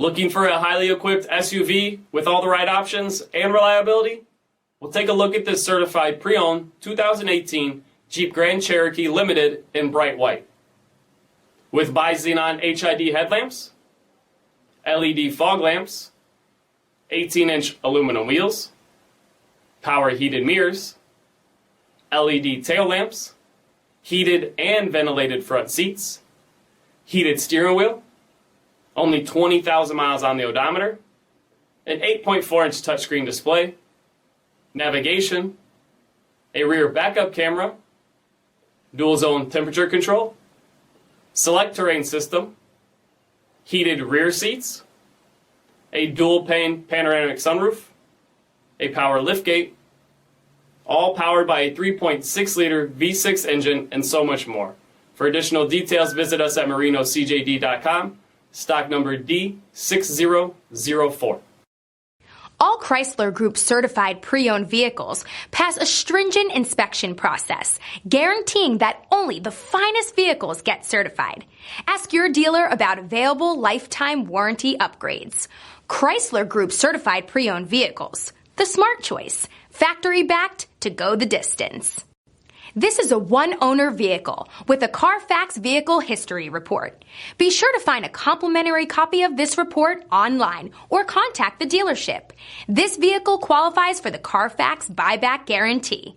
Looking for a highly equipped SUV with all the right options and reliability? We'll take a look at this certified pre-owned 2018 Jeep Grand Cherokee Limited in bright white. With BI-XENON HID headlamps, LED fog lamps, 18-inch aluminum wheels, power heated mirrors, LED tail lamps, heated and ventilated front seats, heated steering wheel, only 20,000 miles on the odometer, an 8.4-inch touchscreen display, navigation, a rear backup camera, dual zone temperature control, SELEC-TERRAIN system, heated rear seats, a dual-pane panoramic sunroof, a power liftgate, all powered by a 3.6-liter V6 engine, and so much more. For additional details, visit us at marinocjd.com, stock number D6004. All Chrysler Group certified pre-owned vehicles pass a stringent inspection process, guaranteeing that only the finest vehicles get certified. Ask your dealer about available lifetime warranty upgrades. Chrysler Group certified pre-owned vehicles, the smart choice, factory backed to go the distance. This is a one-owner vehicle with a CARFAX vehicle history report. Be sure to find a complimentary copy of this report online or contact the dealership. This vehicle qualifies for the CARFAX buyback guarantee.